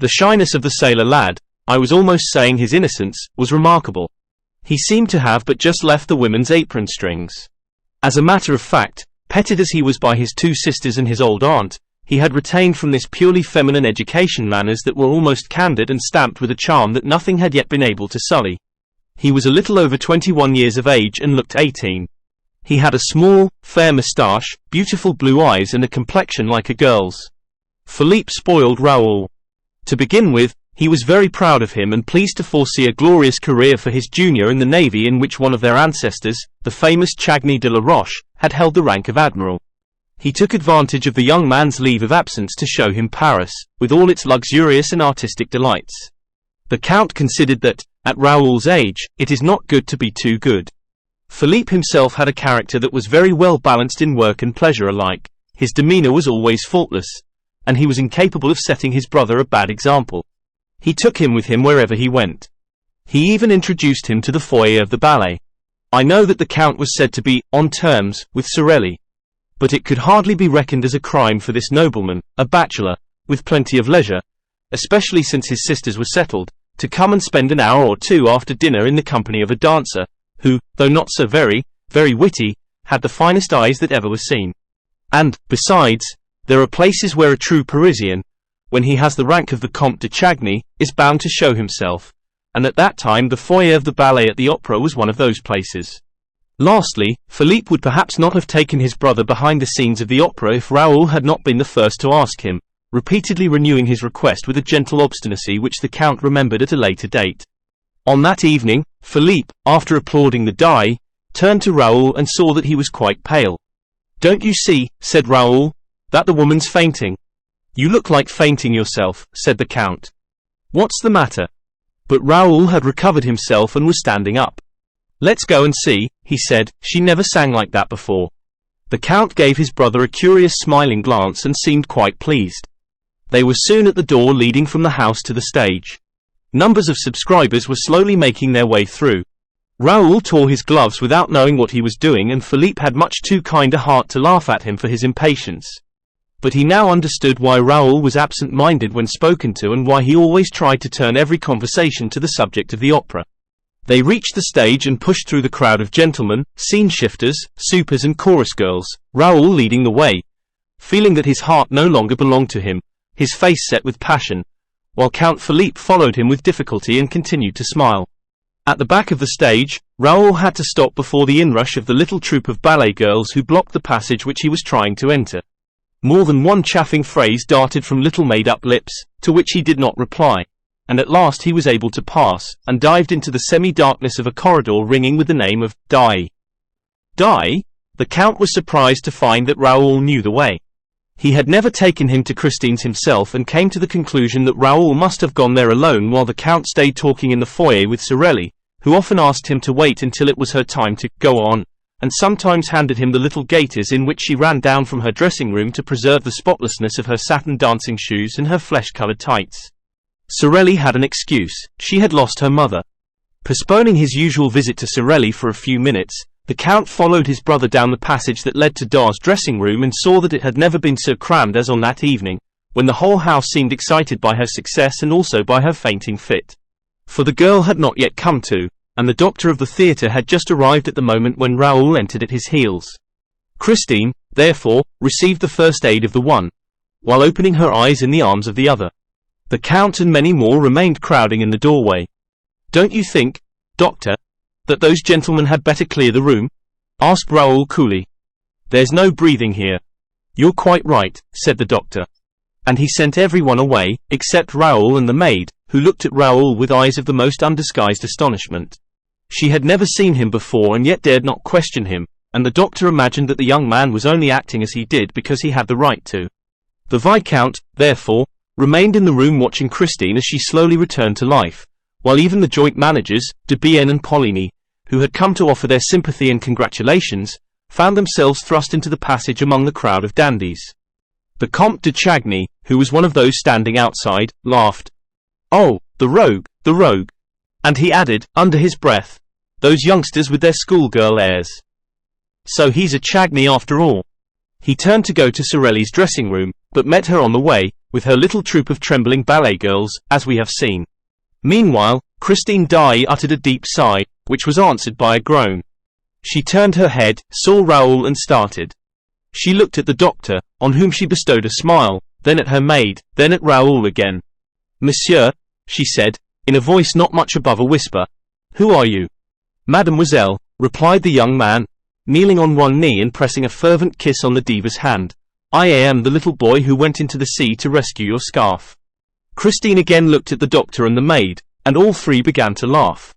The shyness of the sailor lad, I was almost saying his innocence, was remarkable. He seemed to have but just left the women's apron strings. As a matter of fact, petted as he was by his two sisters and his old aunt, he had retained from this purely feminine education manners that were almost candid and stamped with a charm that nothing had yet been able to sully. He was a little over 21 years of age and looked 18. He had a small, fair moustache, beautiful blue eyes and a complexion like a girl's. Philippe spoiled Raoul. To begin with, he was very proud of him and pleased to foresee a glorious career for his junior in the navy, in which one of their ancestors, the famous Chagny de la Roche, had held the rank of admiral. He took advantage of the young man's leave of absence to show him Paris, with all its luxurious and artistic delights. The Count considered that, at Raoul's age, it is not good to be too good. Philippe himself had a character that was very well balanced in work and pleasure alike. His demeanor was always faultless, and he was incapable of setting his brother a bad example. He took him with him wherever he went. He even introduced him to the foyer of the ballet. I know that the Count was said to be on terms with Sorelli, but it could hardly be reckoned as a crime for this nobleman, a bachelor, with plenty of leisure, especially since his sisters were settled, to come and spend an hour or two after dinner in the company of a dancer, who, though not so very witty, had the finest eyes that ever were seen. And, besides, there are places where a true Parisian, when he has the rank of the Comte de Chagny, is bound to show himself, and at that time the foyer of the ballet at the opera was one of those places. Lastly, Philippe would perhaps not have taken his brother behind the scenes of the opera if Raoul had not been the first to ask him, repeatedly renewing his request with a gentle obstinacy which the Count remembered at a later date. On that evening, Philippe, after applauding the Daaé, turned to Raoul and saw that he was quite pale. "Don't you see," said Raoul, "that the woman's fainting?" "You look like fainting yourself," said the Count. "What's the matter?" But Raoul had recovered himself and was standing up. "Let's go and see," he said, "she never sang like that before." The Count gave his brother a curious smiling glance and seemed quite pleased. They were soon at the door leading from the house to the stage. Numbers of subscribers were slowly making their way through. Raoul tore his gloves without knowing what he was doing, and Philippe had much too kind a heart to laugh at him for his impatience. But he now understood why Raoul was absent-minded when spoken to, and why he always tried to turn every conversation to the subject of the opera. They reached the stage and pushed through the crowd of gentlemen, scene-shifters, supers and chorus girls, Raoul leading the way, feeling that his heart no longer belonged to him, his face set with passion, while Count Philippe followed him with difficulty and continued to smile. At the back of the stage, Raoul had to stop before the inrush of the little troupe of ballet girls who blocked the passage which he was trying to enter. More than one chaffing phrase darted from little made-up lips, to which he did not reply, and at last he was able to pass, and dived into the semi-darkness of a corridor ringing with the name of Daaé. Daaé? The Count was surprised to find that Raoul knew the way. He had never taken him to Christine's himself, and came to the conclusion that Raoul must have gone there alone while the Count stayed talking in the foyer with Sorelli, who often asked him to wait until it was her time to go on, and sometimes handed him the little gaiters in which she ran down from her dressing room to preserve the spotlessness of her satin dancing shoes and her flesh-colored tights. Sorelli had an excuse: she had lost her mother. Postponing his usual visit to Sorelli for a few minutes, the Count followed his brother down the passage that led to Daaé's dressing room and saw that it had never been so crammed as on that evening, when the whole house seemed excited by her success and also by her fainting fit. For the girl had not yet come to, and the doctor of the theatre had just arrived at the moment when Raoul entered at his heels. Christine, therefore, received the first aid of the one, while opening her eyes in the arms of the other. The Count and many more remained crowding in the doorway. "Don't you think, doctor, that those gentlemen had better clear the room?" asked Raoul coolly. "There's no breathing here." "You're quite right," said the doctor. And he sent everyone away, except Raoul and the maid, who looked at Raoul with eyes of the most undisguised astonishment. She had never seen him before and yet dared not question him, and the doctor imagined that the young man was only acting as he did because he had the right to. The Viscount, therefore, remained in the room watching Christine as she slowly returned to life, while even the joint managers, de Bienne and Poligny, who had come to offer their sympathy and congratulations, found themselves thrust into the passage among the crowd of dandies. The Comte de Chagny, who was one of those standing outside, laughed. "Oh, the rogue, the rogue!" And he added, under his breath, "Those youngsters with their schoolgirl airs. So he's a Chagny after all." He turned to go to Sorelli's dressing room, but met her on the way, with her little troupe of trembling ballet girls, as we have seen. Meanwhile, Christine Daaé uttered a deep sigh, which was answered by a groan. She turned her head, saw Raoul and started. She looked at the doctor, on whom she bestowed a smile, then at her maid, then at Raoul again. "Monsieur," she said, in a voice not much above a whisper. "Who are you?" "Mademoiselle," replied the young man, kneeling on one knee and pressing a fervent kiss on the diva's hand. "I am the little boy who went into the sea to rescue your scarf." Christine again looked at the doctor and the maid, and all three began to laugh.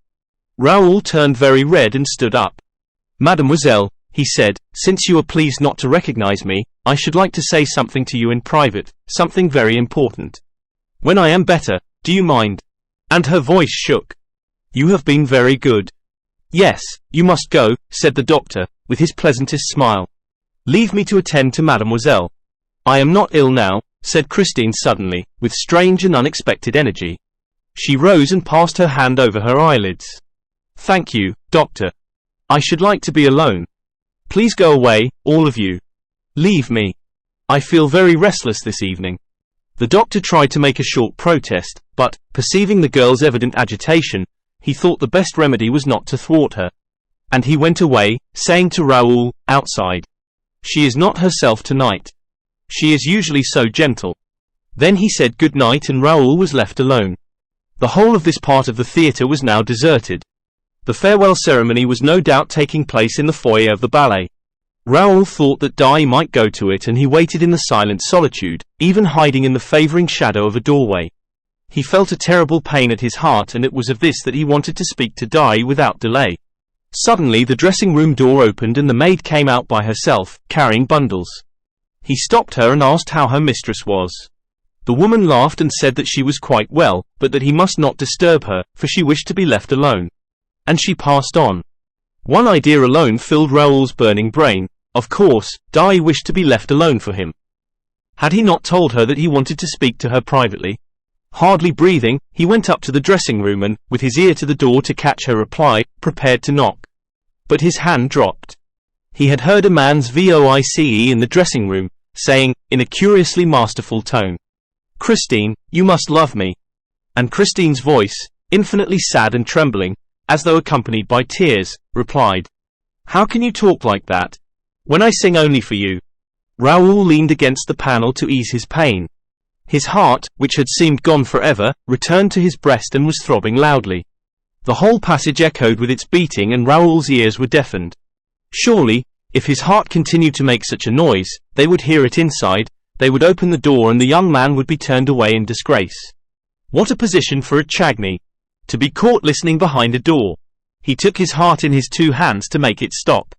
Raoul turned very red and stood up. "Mademoiselle," he said, "since you are pleased not to recognize me, I should like to say something to you in private, something very important. When I am better, do you mind?" And her voice shook. "You have been very good." "Yes, you must go," said the doctor, with his pleasantest smile. "Leave me to attend to mademoiselle." "I am not ill now," said Christine suddenly, with strange and unexpected energy. She rose and passed her hand over her eyelids. "Thank you, doctor. I should like to be alone. Please go away, all of you. Leave me. I feel very restless this evening." The doctor tried to make a short protest, but, perceiving the girl's evident agitation, he thought the best remedy was not to thwart her. And he went away, saying to Raoul, outside, "She is not herself tonight. She is usually so gentle." Then he said good night and Raoul was left alone. The whole of this part of the theatre was now deserted. The farewell ceremony was no doubt taking place in the foyer of the ballet. Raoul thought that Daaé might go to it and he waited in the silent solitude, even hiding in the favoring shadow of a doorway. He felt a terrible pain at his heart and it was of this that he wanted to speak to Daaé without delay. Suddenly the dressing-room door opened and the maid came out by herself, carrying bundles. He stopped her and asked how her mistress was. The woman laughed and said that she was quite well, but that he must not disturb her, for she wished to be left alone. And she passed on. One idea alone filled Raoul's burning brain. Of course, Daaé wished to be left alone for him. Had he not told her that he wanted to speak to her privately? Hardly breathing, he went up to the dressing-room and, with his ear to the door to catch her reply, prepared to knock. But his hand dropped. He had heard a man's voice in the dressing-room, saying, in a curiously masterful tone, "Christine, you must love me." And Christine's voice, infinitely sad and trembling, as though accompanied by tears, replied, "How can you talk like that? When I sing only for you." Raoul leaned against the panel to ease his pain. His heart, which had seemed gone forever, returned to his breast and was throbbing loudly. The whole passage echoed with its beating and Raoul's ears were deafened. Surely, if his heart continued to make such a noise, they would hear it inside, they would open the door and the young man would be turned away in disgrace. What a position for a Chagny! To be caught listening behind a door. He took his heart in his two hands to make it stop.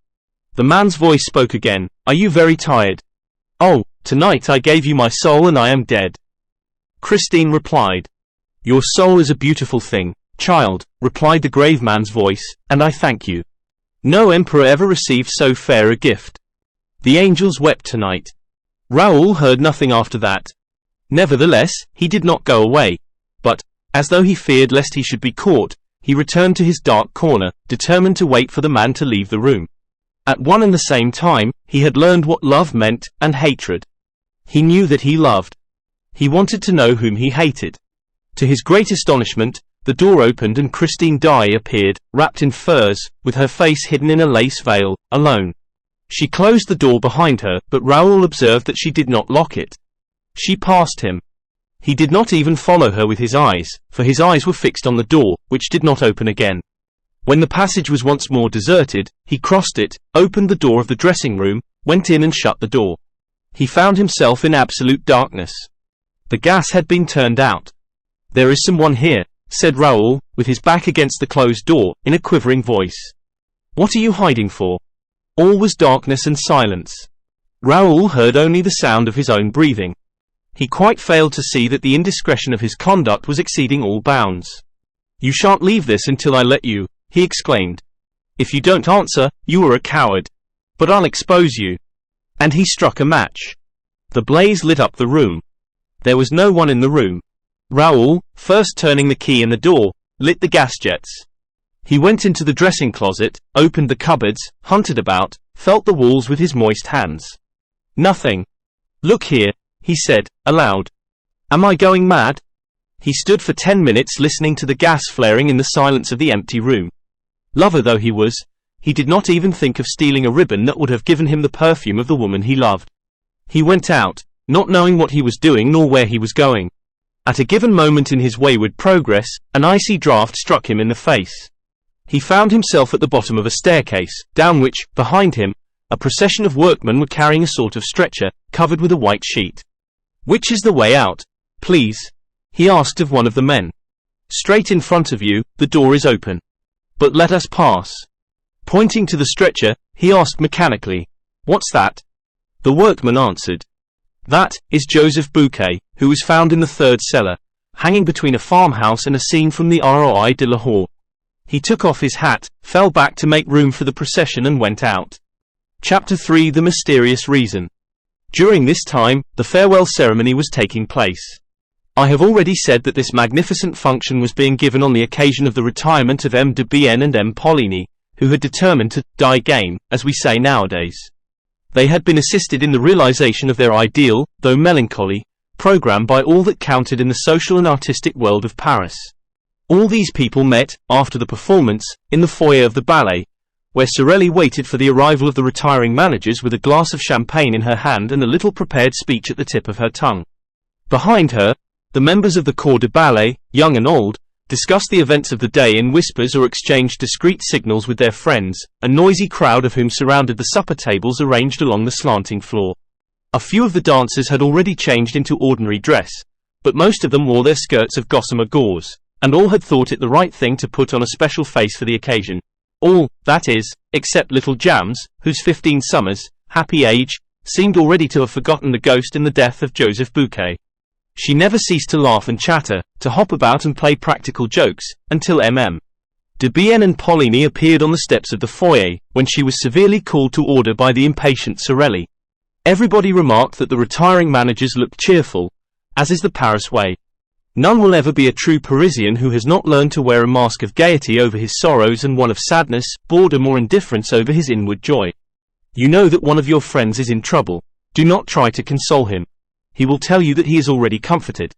The man's voice spoke again. "Are you very tired?" "Oh, tonight I gave you my soul and I am dead." Christine replied. "Your soul is a beautiful thing, child," replied the grave man's voice, "and I thank you. No emperor ever received so fair a gift." The angels wept tonight. Raoul heard nothing after that. Nevertheless, he did not go away, but, as though he feared lest he should be caught, he returned to his dark corner, determined to wait for the man to leave the room. At one and the same time, he had learned what love meant, and hatred. He knew that he loved. He wanted to know whom he hated. To his great astonishment, the door opened and Christine Daaé appeared, wrapped in furs, with her face hidden in a lace veil, alone. She closed the door behind her, but Raoul observed that she did not lock it. She passed him. He did not even follow her with his eyes, for his eyes were fixed on the door, which did not open again. When the passage was once more deserted, he crossed it, opened the door of the dressing-room, went in and shut the door. He found himself in absolute darkness. The gas had been turned out. "There is someone here," said Raoul, with his back against the closed door, in a quivering voice. "What are you hiding for?" All was darkness and silence. Raoul heard only the sound of his own breathing. He quite failed to see that the indiscretion of his conduct was exceeding all bounds. "You shan't leave this until I let you," he exclaimed. "If you don't answer, you are a coward. But I'll expose you." And he struck a match. The blaze lit up the room. There was no one in the room. Raoul, first turning the key in the door, lit the gas jets. He went into the dressing closet, opened the cupboards, hunted about, felt the walls with his moist hands. Nothing. "Look here," he said, aloud. Am I going mad? He stood for 10 minutes listening to the gas flaring in the silence of the empty room. Lover though he was, he did not even think of stealing a ribbon that would have given him the perfume of the woman he loved. He went out, not knowing what he was doing nor where he was going. At a given moment in his wayward progress, an icy draft struck him in the face. He found himself at the bottom of a staircase, down which, behind him, a procession of workmen were carrying a sort of stretcher, covered with a white sheet. "Which is the way out, please?" he asked of one of the men. "Straight in front of you, the door is open. But let us pass." Pointing to the stretcher, he asked mechanically, "What's that?" The workman answered, "That is Joseph Bouquet, who was found in the third cellar, hanging between a farmhouse and a scene from the Roi de Lahore." He took off his hat, fell back to make room for the procession and went out. Chapter 3: The Mysterious Reason. During this time, the farewell ceremony was taking place. I have already said that this magnificent function was being given on the occasion of the retirement of M. de Bienne and M. Poligny, who had determined to die game, as we say nowadays. They had been assisted in the realization of their ideal, though melancholy, program by all that counted in the social and artistic world of Paris. All these people met, after the performance, in the foyer of the ballet, where Sorelli waited for the arrival of the retiring managers with a glass of champagne in her hand and a little prepared speech at the tip of her tongue. Behind her, the members of the corps de ballet, young and old, discussed the events of the day in whispers or exchanged discreet signals with their friends, a noisy crowd of whom surrounded the supper tables arranged along the slanting floor. A few of the dancers had already changed into ordinary dress, but most of them wore their skirts of gossamer gauze, and all had thought it the right thing to put on a special face for the occasion. All, that is, except little Jams, whose 15 summers, happy age, seemed already to have forgotten the ghost in the death of Joseph Bouquet. She never ceased to laugh and chatter, to hop about and play practical jokes, until M.M. de Bienne and Poligny appeared on the steps of the foyer, when she was severely called to order by the impatient Sorelli. Everybody remarked that the retiring managers looked cheerful, as is the Paris way. None will ever be a true Parisian who has not learned to wear a mask of gaiety over his sorrows and one of sadness, boredom or indifference over his inward joy. You know that one of your friends is in trouble. Do not try to console him. He will tell you that he is already comforted.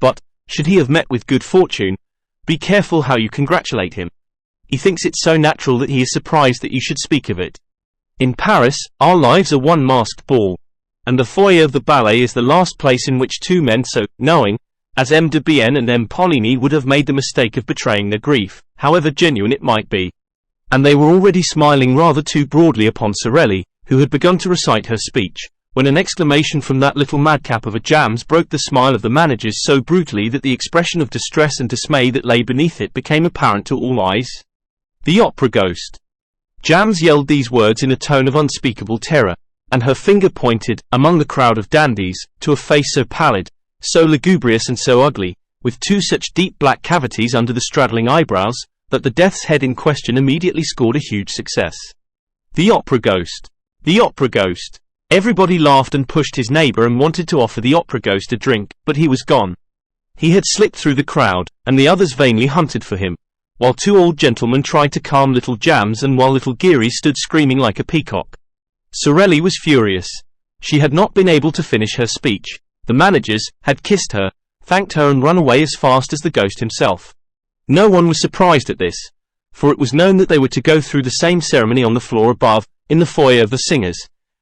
But, should he have met with good fortune, be careful how you congratulate him. He thinks it so natural that he is surprised that you should speak of it. In Paris, our lives are one masked ball, and the foyer of the ballet is the last place in which two men so knowing, as M. de Bienne and M. Poligny would have made the mistake of betraying their grief, however genuine it might be. And they were already smiling rather too broadly upon Sorelli, who had begun to recite her speech, when an exclamation from that little madcap of a Jams broke the smile of the managers so brutally that the expression of distress and dismay that lay beneath it became apparent to all eyes. "The opera ghost." Jams yelled these words in a tone of unspeakable terror, and her finger pointed, among the crowd of dandies, to a face so pallid, so lugubrious and so ugly, with two such deep black cavities under the straddling eyebrows, that the death's head in question immediately scored a huge success. "The opera ghost! The opera ghost!" Everybody laughed and pushed his neighbor and wanted to offer the opera ghost a drink, but he was gone. He had slipped through the crowd, and the others vainly hunted for him, while two old gentlemen tried to calm little Jams and while little Geary stood screaming like a peacock. Sorelli was furious. She had not been able to finish her speech. The managers had kissed her, thanked her and run away as fast as the ghost himself. No one was surprised at this, for it was known that they were to go through the same ceremony on the floor above, in the foyer of the singers,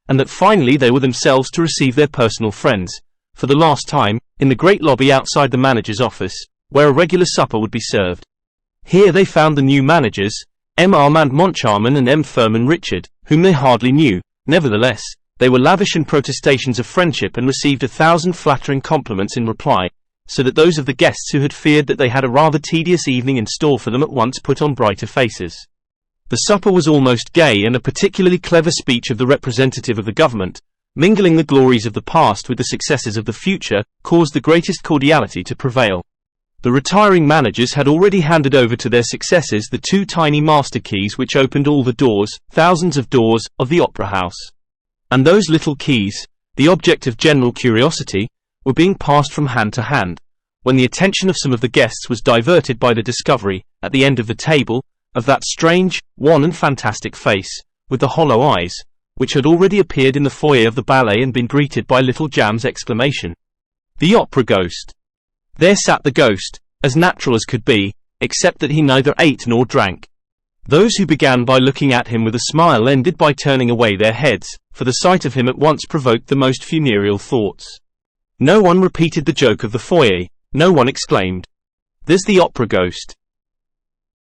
and that finally they were themselves to receive their personal friends, for the last time, in the great lobby outside the manager's office, where a regular supper would be served. Here they found the new managers, M. Armand Moncharmin and M. Firmin Richard, whom they hardly knew. Nevertheless, they were lavish in protestations of friendship and received 1,000 flattering compliments in reply, so that those of the guests who had feared that they had a rather tedious evening in store for them at once put on brighter faces. The supper was almost gay, and a particularly clever speech of the representative of the government, mingling the glories of the past with the successes of the future, caused the greatest cordiality to prevail. The retiring managers had already handed over to their successors the two tiny master keys which opened all the doors, thousands of doors, of the opera house. And those little keys, the object of general curiosity, were being passed from hand to hand, when the attention of some of the guests was diverted by the discovery, at the end of the table, of that strange, wan and fantastic face, with the hollow eyes, which had already appeared in the foyer of the ballet and been greeted by little Jam's exclamation, The opera ghost. There sat the ghost, as natural as could be, except that he neither ate nor drank. Those who began by looking at him with a smile ended by turning away their heads, for the sight of him at once provoked the most funereal thoughts. No one repeated the joke of the foyer, no one exclaimed, "There's the opera ghost."